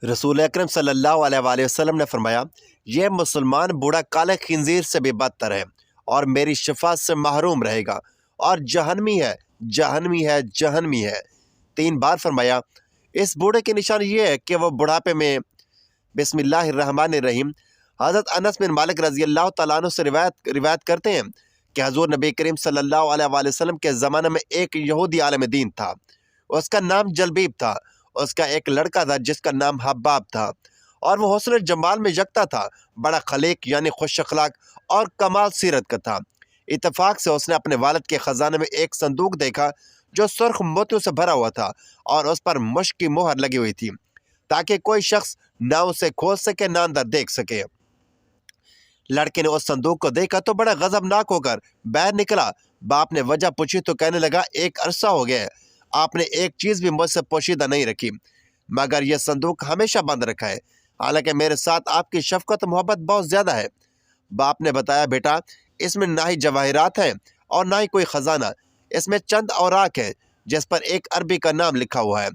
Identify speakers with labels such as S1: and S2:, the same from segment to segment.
S1: रसूल अकरम सल्लल्लाहु अलैहि वसल्लम ने फरमाया, यह मुसलमान बूढ़ा काले खंजीर से भी बदतर है और मेरी शफात से महरूम रहेगा और जहन्नमी है, जहन्नमी है, जहन्नमी है। 3 बार फरमाया। इस बूढ़े की निशानी ये है कि वह बुढ़ापे में बिस्मिल्लाहिर्रहमानिर्रहीम। हज़रत अनस बिन मालिक रज़ी अल्लाह तआला अन्हु से रिवायत करते हैं कि हज़ूर नबी करीम सल्लल्लाहु अलैहि वसल्लम के ज़माने में एक यहूदी आलिम दीन था। उसका नाम जलबीब था। उसका एक लड़का था जिसका नाम हब्बाब था और वो हुस्न जमाल में यकता था, बड़ा खलीक यानी खुश अखलाक और कमाल सीरत का था। इत्तेफाक से उसने अपने वालिद के ख़जाने में एक संदूक देखा जो सुर्ख मोतियों से भरा हुआ था और उस पर मुश्क की मोहर लगी हुई थी ताकि कोई शख्स ना उसे खोल सके ना अंदर देख सके। लड़के ने उस संदूक को देखा तो बड़ा गजबनाक होकर बाहर निकला। बाप ने वजह पूछी तो कहने लगा, एक अरसा हो गया है, आपने एक चीज़ भी मुझसे पोशीदा नहीं रखी मगर यह संदूक हमेशा बंद रखा है, हालांकि मेरे साथ आपकी शफकत मोहब्बत बहुत ज़्यादा है। बाप ने बताया, बेटा इसमें ना ही जवाहिरात हैं और ना ही कोई ख़जाना, इसमें चंद औराक है जिस पर एक अरबी का नाम लिखा हुआ है।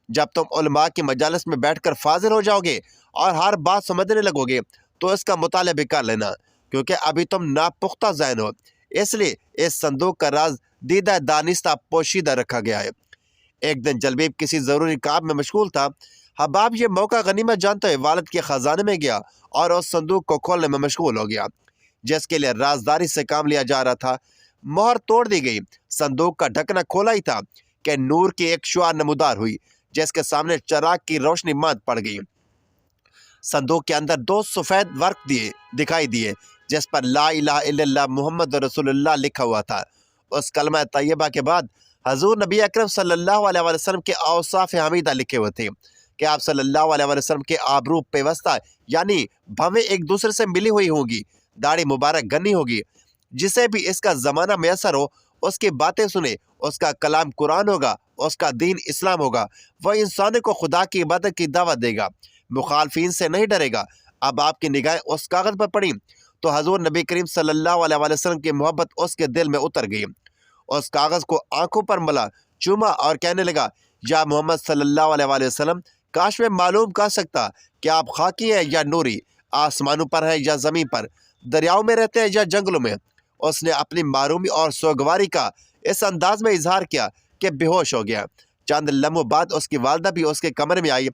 S1: जब तुम उलमा की मजालिस में बैठकर फाजिल हो जाओगे और हर बात समझने लगोगे तो इसका मुताला भी कर लेना, क्योंकि अभी तुम नापुख्ता ज़हन हो, इसलिए इस संदूक का राज दीदा दानिस्ता पोशीदा रखा गया है। एक दिन जलबीब किसी ज़रूरी काम में मशगूल था। हबाब ये मौका गनीमत जानते हुए वालिद के ख़जाने में गया और उस संदूक को खोलने में मशगूल हो गया जिसके लिए राजदारी से काम लिया जा रहा था। मोहर तोड़ दी गई। संदूक का ढकना खोला ही था कि नूर की एक शुआ नमूदार हुई जिसके सामने चिराग की रोशनी मांद पड़ गई। संदूक के अंदर 2 सफ़ेद वर्क दिखाई दिए जिस पर ला इलाहा इल्लल्लाह मुहम्मद रसूलुल्लाह लिखा हुआ था। उस कलमा तैयबा के बाद हजूर नबी अकरम सल्लल्लाहु अलैहि वसल्लम के औसाफ हमीदा लिखे हुए थे कि आप सल्लल्लाहु अलैहि वसल्लम के आबरू पेवस्ता यानी भवें एक दूसरे से मिली हुई होंगी, दाढ़ी मुबारक गनी होगी। जिसे भी इसका ज़माना मैसर हो उसकी बातें सुने, उसका कलाम कुरान होगा, उसका दीन इस्लाम होगा। वह इंसानों को खुदा की इबादत की दावत देगा, मुखालफिन से नहीं डरेगा। अब आपकी निगाहें उस कागज़ पर पड़ी तो हजूर नबी करीम सल्लल्लाहु अलैहि वसल्लम की मोहब्बत उसके दिल में उतर गई। उस कागज़ को आंखों पर मला, चूमा और कहने लगा, या मोहम्मद सल्लल्लाहु अलैहि वसल्लम, काश मैं मालूम कर सकता कि आप खाकी हैं या नूरी, आसमानों पर हैं या ज़मीन पर, दरियाओं में रहते हैं या जंगलों में। उसने अपनी मारूमी और सोगवारी का इस अंदाज में इजहार किया कि बेहोश हो गया। चंद लम्हों बाद उसकी वालदा भी उसके कमरे में आई।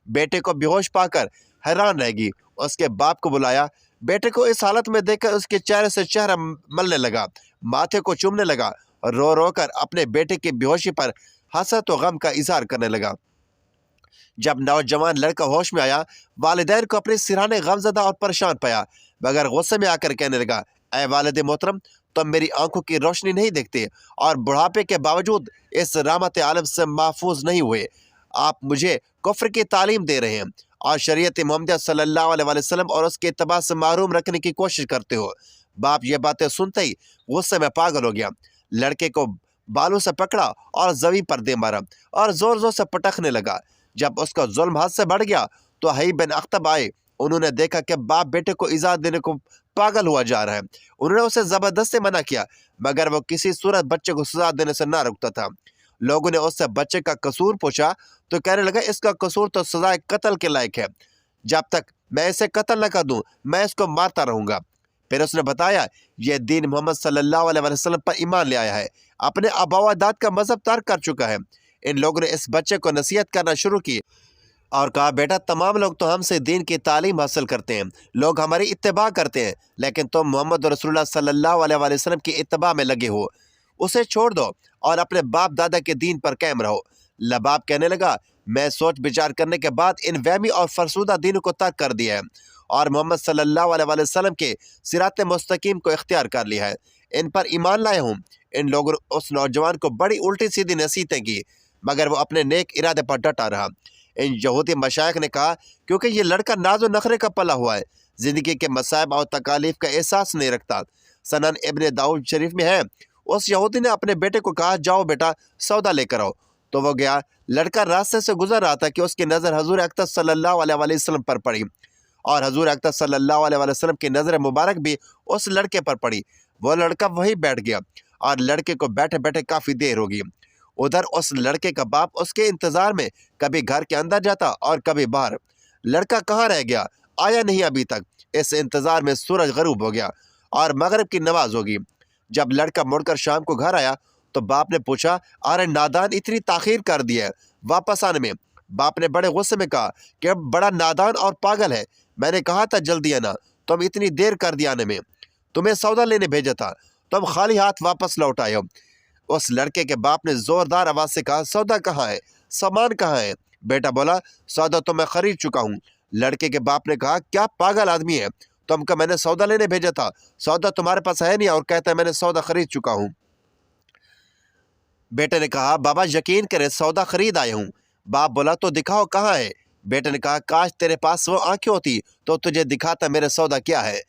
S1: बेटे को बेहोश पाकर हैरान रह गई। उसके बाप को बुलाया। बेटे को इस हालत में देखकर उसके चेहरे से चेहरा मलने लगा, माथे को चूमने लगा और रो रो कर अपने बेटे की बेहोशी पर हसरत और गम का इजहार करने लगा। जब नौजवान लड़का होश में आया, वालिदैन को अपने सिरहाने गमज़दा और परेशान पाया, मगर गुस्से में आकर कहने लगा, ऐ वालिद मोहतरम, तुम मेरी आंखों की रोशनी नहीं देखते और बुढ़ापे के बावजूद इस रहमत आलम से महफूज नहीं हुए। आप मुझे कुफ्र की तालीम दे रहे हैं और शरीयत मोहम्मदिया सल्लल्लाहु अलैहि वसल्लम और उसके इत्तिबा से महरूम रखने की कोशिश करते हो। बाप ये बातें सुनते ही गुस्से में पागल हो गया। लड़के को बालों से पकड़ा और जमीन पर दे मारा और जोर जोर से पटकने लगा। जब उसका जुल्म हाथ से बढ़ गया तो हई बिन अख्तब आए। उन्होंने देखा कि बाप बेटे को इजाज़त देने को पागल हुआ जा रहा है। उन्होंने उसे ज़बरदस्ती मना किया, मगर वो किसी सूरत बच्चे को सजा देने से ना रुकता था। लोगों ने उससे बच्चे का कसूर पूछा तो कहने लगा, इसका कसूर तो सजाए कत्ल के लायक है। जब तक मैं इसे कत्ल न कर दूं मैं इसको मारता रहूंगा। फिर उसने बताया, यह दीन मोहम्मद सल्लल्लाहु अलैहि वसल्लम पर ईमान ले आया है, अपने आबा व अजदाद का मजहब तर्क कर चुका है। इन लोगों ने इस बच्चे को नसीहत करना शुरू की और कहा, बेटा तमाम लोग तो हमसे दीन की तालीम हासिल करते हैं, लोग हमारी इत्तिबा करते हैं, लेकिन तुम मोहम्मद रसूलुल्लाह सल्लल्लाहु अलैहि वसल्लम की इत्तिबा में लगे हो। उसे छोड़ दो और अपने बाप दादा के दीन पर कायम रहो। लबाब कहने लगा, मैं सोच विचार करने के बाद इन वहमी और फरसूदा दीनों को तर्क कर दिया है और मोहम्मद सल्लल्लाहु अलैहि वसल्लम के सिरात मुस्तकीम को इख्तियार कर लिया है, इन पर ईमान लाया हूँ। इन लोगों ने उस नौजवान को बड़ी उल्टी सीधी नसीहतें की, मगर वो अपने नेक इरादे पर डटा रहा। इन यहूदी मशाइख ने कहा, क्योंकि ये लड़का नाजो नखरे का पला हुआ है, ज़िंदगी के मसाइब और तकालीफ का एहसास नहीं रखता। सनन इब्न दाऊद शरीफ में है, उस यहूदी ने अपने बेटे को कहा, जाओ बेटा सौदा लेकर आओ। तो वो गया। लड़का रास्ते से गुजर रहा था कि उसकी नज़र हजूर अकबर सल्लल्लाहु अलैहि वसल्लम पर पड़ी और हजूर अकबर सल्लल्लाहु अलैहि वसल्लम की नज़र मुबारक भी उस लड़के पर पड़ी। वो लड़का वहीं बैठ गया और लड़के को बैठे बैठे काफ़ी देर हो गई। ادھر اس لڑکے کا باپ اس کے انتظار میں کبھی گھر کے اندر جاتا اور کبھی باہر۔ لڑکا کہاں رہ گیا؟ آیا نہیں ابھی تک۔ اس انتظار میں سورج غروب ہو گیا اور مغرب کی نماز ہوگی۔ جب لڑکا مڑ کر شام کو گھر آیا تو باپ نے پوچھا، ارے نادان، اتنی تاخیر کر دی ہے واپس آنے میں؟ باپ نے بڑے غصے میں کہا کہ بڑا نادان اور پاگل ہے، میں نے کہا تھا جلدی آنا، تم اتنی دیر کر دی آنے میں، تمہیں سودا لینے بھیجا تھا، تم خالی ہاتھ واپس لوٹ آئے ہو۔ اس لڑکے کے باپ نے زوردار آواز سے کہا، سودا کہاں ہے؟ سامان کہاں ہے؟ بیٹا بولا، سودا تو میں خرید چکا ہوں۔ لڑکے کے باپ نے کہا، کیا پاگل آدمی ہے، تم کا میں نے سودا لینے بھیجا تھا، سودا تمہارے پاس ہے نہیں اور کہتا ہے میں نے سودا خرید چکا ہوں۔ بیٹے نے کہا، بابا یقین کرے سودا خرید آئے ہوں۔ باپ بولا، تو دکھاؤ کہاں ہے؟ بیٹے نے کہا، کاش تیرے پاس وہ آنکھیں ہوتی تو تجھے دکھاتا میرے سودا کیا ہے۔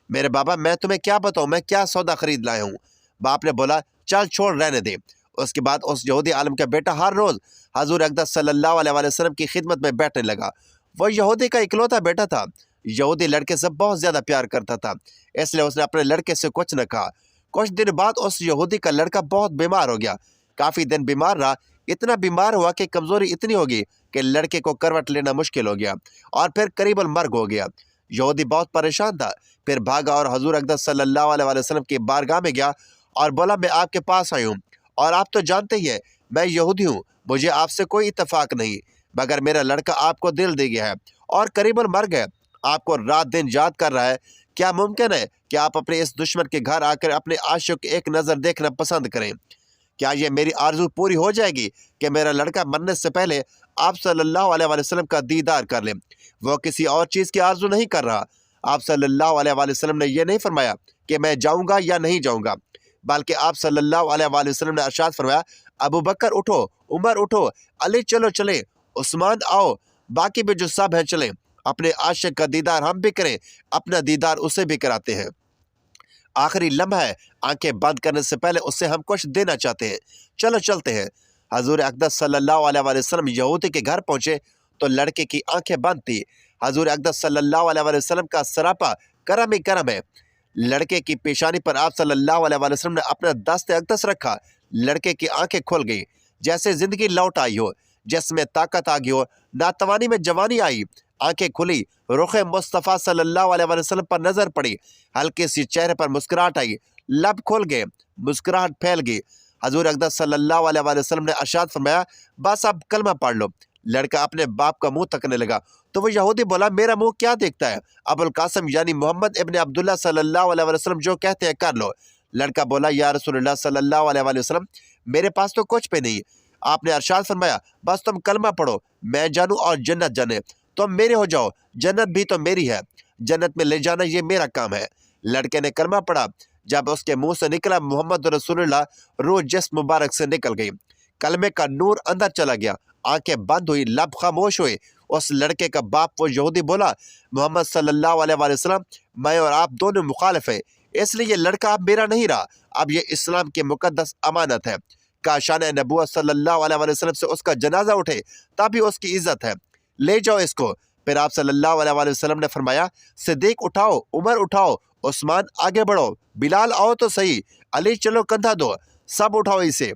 S1: میرے بابا، میں تمہیں کیا بتاؤں، میں کیا سودا خرید لایا ہوں؟ باپ نے بولا، چل چھوڑ، رہنے دے۔ اس کے بعد اس یہودی عالم کا بیٹا ہر روز حضور اقدس صلی اللہ علیہ وآلہ وسلم کی خدمت میں بیٹھنے لگا۔ وہ یہودی کا اکلوتا بیٹا تھا۔ یہودی لڑکے سے بہت زیادہ پیار کرتا تھا، اس لیے اس نے اپنے لڑکے سے کچھ نہ کہا۔ کچھ دن بعد اس یہودی کا لڑکا بہت بیمار ہو گیا۔ کافی دن بیمار رہا، اتنا بیمار ہوا کہ کمزوری اتنی ہوگی کہ لڑکے کو کروٹ لینا مشکل ہو گیا اور پھر قریب المرگ ہو گیا۔ یہودی بہت پریشان تھا، پھر بھاگا اور حضور اقدس صلی اللہ علیہ وآلہ وسلم کی بارگاہ میں گیا اور بولا، میں آپ کے پاس آئی ہوں اور آپ تو جانتے ہی ہیں میں یہودی ہوں، مجھے آپ سے کوئی اتفاق نہیں، مگر میرا لڑکا آپ کو دل دے گیا ہے اور قریب المرگ ہے، آپ کو رات دن یاد کر رہا ہے۔ کیا ممکن ہے کہ آپ اپنے اس دشمن کے گھر آ کر اپنے عاشق کی ایک نظر دیکھنا پسند کریں؟ کیا یہ میری آرزو پوری ہو جائے گی کہ میرا لڑکا مرنے سے پہلے آپ صلی اللہ علیہ وآلہ وسلم کا دیدار کر لیں؟ وہ کسی اور چیز کی آرزو نہیں کر رہا۔ آپ صلی اللہ علیہ وآلہ وسلم نے یہ نہیں فرمایا کہ میں جاؤں گا یا نہیں جاؤں گا، بلکہ آپ صلی اللہ علیہ وآلہ وسلم نے ارشاد فرمایا، ابو بکر اٹھو، عمر اٹھو، علی چلو چلیں، عثمان آؤ، باقی بھی جو سب ہیں چلیں، اپنے عاشق کا دیدار ہم بھی کریں، اپنا دیدار اسے بھی کراتے ہیں۔ آخری لمحہ ہے، آنکھیں بند کرنے سے پہلے اسے ہم کچھ دینا چاہتے ہیں، چلو چلتے ہیں۔ حضور اقدس صلی اللہ علیہ وآلہ وسلم یہودی کے گھر پہنچے تو لڑکے کی آنکھیں بند تھی۔ حضور اقدس صلی اللہ علیہ وآلہ وسلم کا سراپا کرم ہی کرم ہے۔ لڑکے کی پیشانی پر آپ صلی اللہ علیہ وآلہ وسلم نے اپنا دست اقدس رکھا۔ لڑکے کی آنکھیں کھل گئی، جیسے زندگی لوٹ آئی ہو، جس میں طاقت آ گئی ہو، ناتوانی میں جوانی آئی۔ آنکھیں کھلی، رخ مصطفیٰ صلی اللہ علیہ وآلہ وسلم پر نظر پڑی، ہلکی سی چہرے پر مسکراہٹ آئی، لب کھل گئے، مسکراہٹ پھیل گئی۔ حضور اقدس صلی اللہ علیہ وآلہ وسلم نے ارشاد فرمایا، بس اب کلمہ پڑھ لو۔ لڑکا اپنے باپ کا منہ تکنے لگا تو وہ یہودی بولا، میرا منہ کیا دیکھتا ہے؟ ابو القاسم یعنی محمد ابن عبداللہ صلی اللہ علیہ وآلہ وسلم جو کہتے ہیں کر لو۔ لڑکا بولا، یا رسول اللہ صلی اللہ علیہ وآلہ وسلم، میرے پاس تو کچھ بھی نہیں۔ آپ نے ارشاد فرمایا، بس تم کلمہ پڑھو، میں جانوں اور جنت جانے، تم میرے ہو جاؤ، جنت بھی تو میری ہے، جنت میں لے جانا یہ میرا کام ہے۔ لڑکے نے کلمہ پڑھا، جب اس کے منہ سے نکلا محمد رسول اللہ، روح جسم مبارک سے نکل گئی، کلمے کا نور اندر چلا گیا، آنکھیں بند ہوئی، لب خاموش ہوئے۔ اس لڑکے کا باپ وہ یہودی بولا، محمد صلی اللہ علیہ وآلہ وسلم، میں اور آپ دونوں مخالف ہیں، اس لیے یہ لڑکا اب میرا نہیں رہا، اب یہ اسلام کی مقدس امانت ہے۔ کاشان نبوت صلی اللہ علیہ وآلہ وسلم سے اس کا جنازہ اٹھے تبھی اس کی عزت ہے، لے جاؤ اس کو۔ پھر آپ صلی اللہ علیہ وآلہ وسلم نے فرمایا، صدیق اٹھاؤ، عمر اٹھاؤ، عثمان آگے بڑھو، بلال آؤ تو صحیح، علی چلو کندھا دو، سب اٹھاؤ اسے۔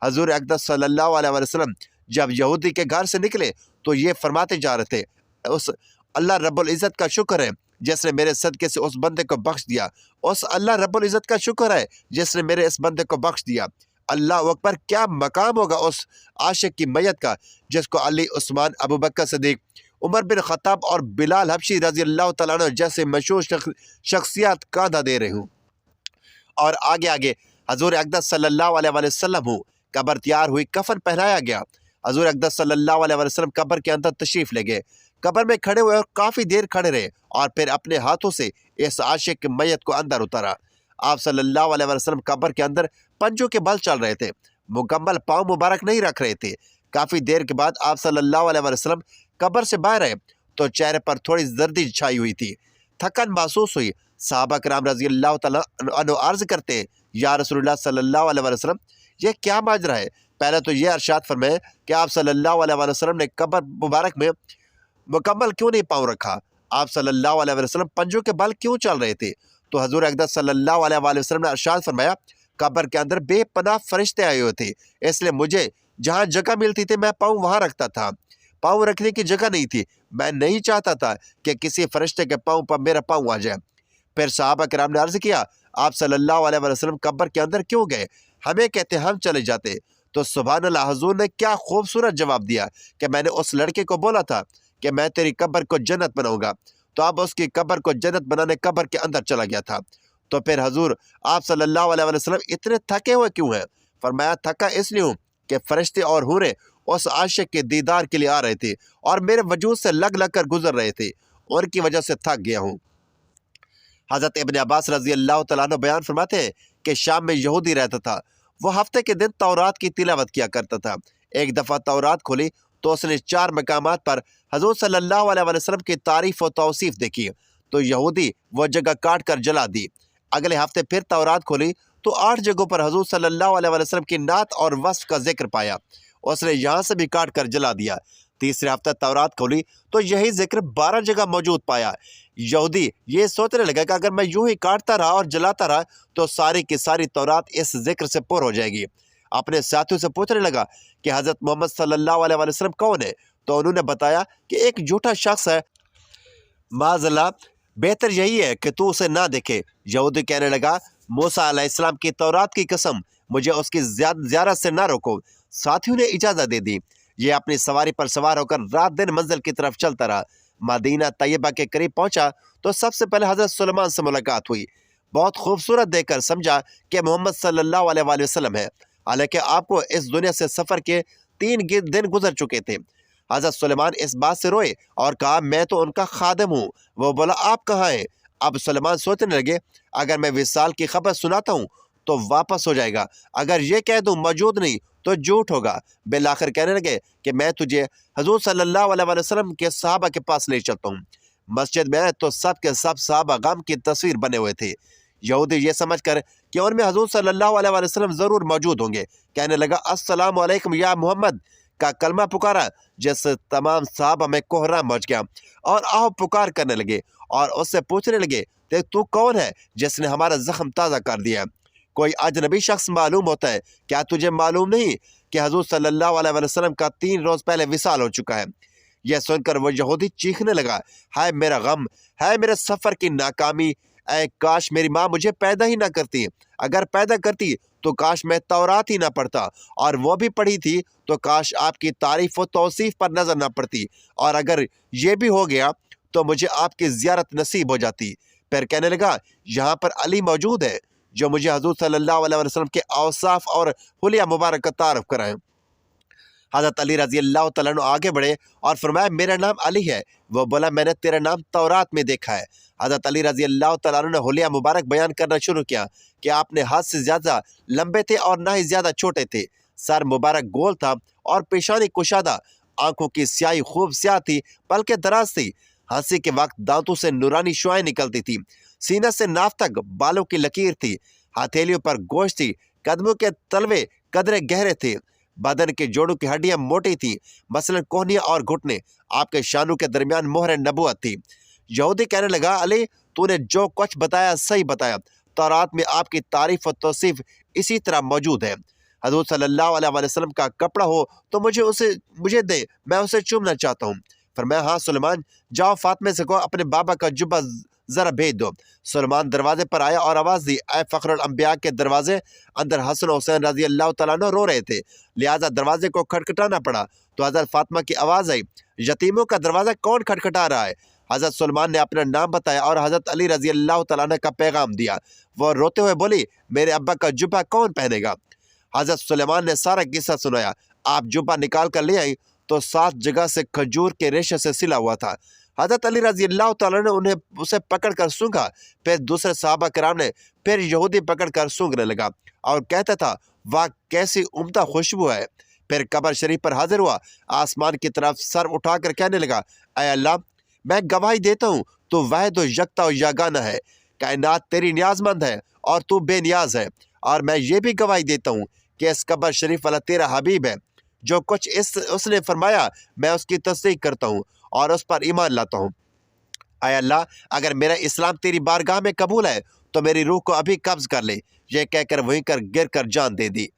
S1: حضور اقدس صلی اللہ علیہ وآلہ وسلم جب یہودی کے گھر سے نکلے تو یہ فرماتے جا رہے تھے، اس اللہ رب العزت کا شکر ہے جس نے میرے صدقے سے اس بندے کو بخش دیا، اس اللہ رب العزت کا شکر ہے جس نے میرے اس بندے کو بخش دیا۔ اللہ اکبر، کیا مقام ہوگا اس عاشق کی میت کا جس کو علی، عثمان، ابو بکر صدیق، عمر بن خطاب اور بلال حبشی رضی اللہ تعالیٰ عنہ جیسے مشہور شخصیات کاندھا دے رہے ہوں۔ اور آگے آگے حضور اقدس صلی اللہ علیہ وآلہ وسلم ہوں، قبر تیار ہوئی، کفن پہنایا گیا۔ حضور اقدس صلی اللہ علیہ وآلہ وسلم قبر کے اندر تشریف لے گئے، قبر میں کھڑے ہوئے اور کافی دیر کھڑے رہے اور پھر اپنے ہاتھوں سے اس عاشق کی میت کو اندر اتارا۔ آپ صلی اللہ علیہ وآلہ وسلم قبر کے اندر پنجوں کے بل چل رہے تھے، مکمل پاؤں مبارک نہیں رکھ رہے تھے۔ کافی دیر کے بعد آپ صلی اللہ علیہ وآلہ وسلم قبر سے باہر آئے تو چہرے پر تھوڑی زردی چھائی ہوئی تھی، تھکن محسوس ہوئی۔ صحابہ کرام رضی اللہ تعالیٰ عنہ عرض کرتے ہیں، یا رسول اللہ صلی اللہ علیہ وآلہ وسلم، یہ کیا ماجرا ہے؟ پہلے تو یہ ارشاد فرمائے کہ آپ صلی اللہ علیہ وآلہ وسلم نے قبر مبارک میں مکمل کیوں نہیں پاؤں رکھا؟ آپ صلی اللہ علیہ وسلم پنجوں کے بل کیوں چل رہے تھے؟ تو حضور اقدس صلی اللہ علیہ وآلہ وسلم نے ارشاد فرمایا، قبر کے اندر بے پناہ فرشتے آئے ہوئے تھے، اس لیے مجھے जहाँ जगह मिलती थी मैं पाँव वहाँ रखता था, पाँव रखने की जगह नहीं थी। मैं नहीं चाहता था कि किसी फरिश्ते के पाँव पर मेरा पाँव आ जाए। फिर सहाबा किराम ने अर्ज किया, आप सल्लल्लाहु अलैहि वसल्लम कब्र के अंदर क्यों गए? हमें कहते हम चले जाते। तो सुभान अल्लाह, हुजूर ने क्या खूबसूरत जवाब दिया कि मैंने उस लड़के को बोला था कि मैं तेरी कब्र को जन्नत बनाऊंगा, तो अब उसकी कब्र को जन्नत बनाने कब्र के अंदर चला गया था। तो फिर हुजूर आप सल्लल्लाहु अलैहि वसल्लम इतने थके हुए क्यों हैं? फरमाया, थका इसलिए हूँ कि फरिश्ते और हूरें उस आशिक के दीदार के लिए आ रहे थे और मेरे वजूद से लग लग कर गुजर रहे थे, उनकी वजह से थक गया हूँ। हज़रत इब्न अब्बास रज़ी अल्लाह तआला अन्हु बयान फरमाते हैं कि शाम में यहूदी रहता था। वो हफ्ते के दिन तौरात की तिलावत किया करता था। एक दफ़ा तौरात खोली तो उसने 4 मकामात पर हज़ूर सल्लल्लाहु अलैहि वसल्लम की तारीफ़ और तौसीफ़ देखी, तो यहूदी वो जगह काट कर जला दी। अगले हफ्ते फिर तौरात खोली तो 8 जगहों पर हज़ूर सल्लल्लाहु अलैहि वसल्लम की नात और वस्फ़ का जिक्र पाया, उसने यहाँ से भी काट कर जला दिया। तीसरे हफ्ते तौरात खोली तो यही जिक्र 12 जगह मौजूद पाया। यहूदी ये सोचने लगा कि अगर मैं यूं ही काटता रहा और जलाता रहा तो सारी की सारी तौरात इस जिक्र से पुर हो जाएगी। अपने साथियों से पूछने लगा कि हज़रत मोहम्मद सल्लल्लाहु अलैहि वसल्लम कौन है? तो उन्होंने बताया कि एक झूठा शख्स है, माज़अल्लाह बेहतर यही है कि तू उसे ना देखे। यहूदी कहने लगा, मूसा अलैहिस्सलाम की तौरात की कसम, मुझे उसकी ज़ियारत से ना रोको। साथियों ने इजाज़त दे दी। ये अपनी सवारी पर सवार होकर रात दिन मंजिल की तरफ चलता रहा। मदीना तैयबा के करीब पहुंचा तो सबसे पहले हज़रत सुलेमान से मुलाकात हुई। बहुत खूबसूरत देखकर समझा कि मोहम्मद सल्लल्लाहु अलैहि वसल्लम है। हालांकि आपको इस दुनिया से सफ़र के 3 दिन गुजर चुके थे। हज़रत सुलेमान इस बात से रोए और कहा, मैं तो उनका खादिम हूँ। वो बोला, आप कहाँ हैं? अब सुलेमान सोचने लगे, अगर मैं विसाल की खबर सुनाता हूँ तो वापस हो जाएगा, अगर ये कह दूँ मौजूद नहीं तो झूठ होगा। बिल आखिर कहने लगे कि मैं तुझे हजूर सल्लल्लाहु अलैहि वसल्लम के सहाबा के पास ले चलता हूँ। मस्जिद में तो सब के सब सहाबा गम की तस्वीर बने हुए थे। यहूदी ये समझकर कि उनमें हजूर सल्लल्लाहु अलैहि वसल्लम ज़रूर मौजूद होंगे, कहने लगा, अस्सलामु अलैकुम या मोहम्मद का कलमा पुकारा, जिससे तमाम सहाबा में कोहराम मच गया और आह पुकार करने लगे और उससे पूछने लगे, तू कौन है जिसने हमारा जख्म ताज़ा कर दिया? कोई अजनबी शख्स मालूम होता है? क्या तुझे मालूम नहीं कि हजूर सल्लल्लाहु अलैहि वसल्लम का 3 रोज़ पहले विसाल हो चुका है? यह सुनकर वो यहूदी चीखने लगा, हाय मेरा गम, हाय मेरे सफ़र की नाकामी, ऐ काश मेरी माँ मुझे पैदा ही ना करती। अगर पैदा करती तो काश मैं तौरात ही ना पढ़ता, और वो भी पढ़ी थी तो काश आपकी तारीफ़ व तौसीफ़ पर नज़र ना पड़ती, और अगर ये भी हो गया तो मुझे आपकी ज़ियारत नसीब हो जाती। फिर कहने लगा, यहाँ पर अली मौजूद है जो मुझे हजूर सल्लल्लाहु अलैहि वसल्लम के औसाफ और हुलिया मुबारक का तारफ़ कराएं। हज़रत अली रज़ी अल्लाह तआला अन्हु आगे बढ़े और फरमाया, मेरा नाम अली है। वो बोला, मैंने तेरा नाम तौरात में देखा है। हज़रत अली रज़ी अल्लाह तआला अन्हु ने हुलिया मुबारक बयान करना शुरू किया कि आपने हद से ज़्यादा लंबे थे और ना ही ज़्यादा छोटे थे। सर मुबारक गोल था और पेशानी कुशादा, आंखों की स्याही खूब स्याह थी बल्कि दराज थी। हंसी के वक्त दांतों से नूरानी शुआएं निकलती थी। सीना से नाफ तक बालों की लकीर थी। हथेलियों पर गोश्त थी। कदमों के तलवे कदरे गहरे थे। बदन के जोड़ों की हड्डियां मोटी थी, मसलन कोहनियां और घुटने। आपके शानों के दरमियान मोहर नबुवत थी। यहूदी कहने लगा, अली तूने जो कुछ बताया सही बताया। तौरात में आपकी तारीफ और तौसीफ इसी तरह मौजूद है। हजूर सल्लल्लाहु अलैहि वसल्लम का कपड़ा हो तो मुझे दे, मैं उसे चूमना चाहता हूँ। फरमाया, हाँ सुलेमान, जाओ फातिमा से कहो अपने बाबा का जुब्बा जरा भेज दो। सुलेमान दरवाजे पर आया और आवाज़ दी, ऐ फ़ख्रुल अंबिया के दरवाजे। अंदर हसन हुसैन रज़ी अल्लाह तआला अन्हु रो रहे थे, लिहाजा दरवाजे को खटखटाना पड़ा। तो हज़रत फातिमा की आवाज़ आई, यतीमों का दरवाज़ा कौन खटखटा रहा है? हज़रत सुलेमान ने अपना नाम बताया और हज़रत अली रज़ी अल्लाह तआला अन्हु का पैगाम दिया। वह रोते हुए बोली, मेरे अब्बा का जुब्बा कौन पहनेगा? हज़रत सुलेमान ने सारा किस्सा सुनाया। आप जुब्बा निकाल कर ले आई तो 7 जगह से खजूर के रेशे से सिला हुआ था। हज़रत अली रज़ी अल्लाह तआला ने उसे पकड़ कर सूंघा। फिर दूसरे सहाबा किराम ने फिर यहूदी पकड़ कर सूंघने लगा और कहता था, वाह कैसी उम्दा खुशबू है। फिर कब्र शरीफ पर हाजिर हुआ, आसमान की तरफ सर उठाकर कहने लगा, ऐ अल्लाह, मैं गवाही देता हूँ तो वाहिद व यकता व यगाना है। कायनात तेरी न्याजमंद है और तू बेनियाज है। और मैं ये भी गवाही देता हूँ कि इस कब्र शरीफ वाला तेरा हबीब है। जो कुछ उसने फरमाया मैं उसकी तस्दीक करता हूँ और उस पर ईमान लाता हूँ। आय अल्लाह, अगर मेरा इस्लाम तेरी बारगाह में कबूल है तो मेरी रूह को अभी कब्ज़ कर ले। यह कहकर वहीं कर गिर कर जान दे दी।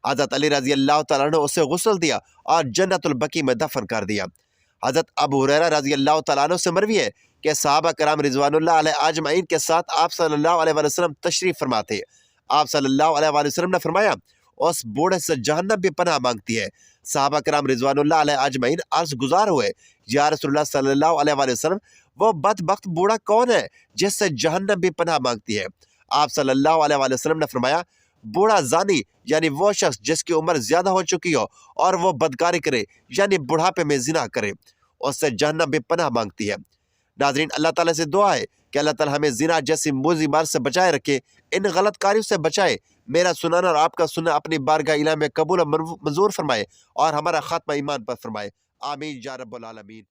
S1: حضرت علی رضی اللہ تعالیٰ نے اسے غسل دیا اور جنت البقیع میں دفن کر دیا۔ حضرت ابو ہریرہ رضی اللہ تعالیٰ عنہ سے مروی ہے کہ صحابہ کرام رضوان اللہ علیہ اجمعین کے ساتھ آپ صلی اللہ علیہ وآلہ وسلم تشریف فرما تھے۔ آپ صلی اللہ علیہ وآلہ وسلم نے فرمایا اس بوڑھے سے جہنم بھی پناہ مانگتی ہے۔ صحابہ کرام رضوان اللہ علیہ اجمعین عرض گزار ہوئے یا رسول اللہ صلی اللہ علیہ وآلہ وسلم وہ بدبخت بوڑھا کون ہے جس سے جہنم بھی پناہ مانگتی ہے؟ آپ صلی اللہ علیہ وآلہ وسلم نے فرمایا بوڑھا زانی یعنی وہ شخص جس کی عمر زیادہ ہو چکی ہو اور وہ بدکاری کرے یعنی بڑھاپے میں زنا کرے، اس سے جہنم بھی پناہ مانگتی ہے۔ ناظرین، اللہ تعالیٰ سے دعا ہے کہ اللہ تعالیٰ ہمیں زنا جیسی موذی مار سے بچائے رکھے، ان غلط کاریوں سے بچائے۔ میرا سنانا اور آپ کا سننا اپنی بارگاہ الہی میں قبول و منظور فرمائے اور ہمارا خاتمہ ایمان پر فرمائے۔ آمین یا رب العالمین۔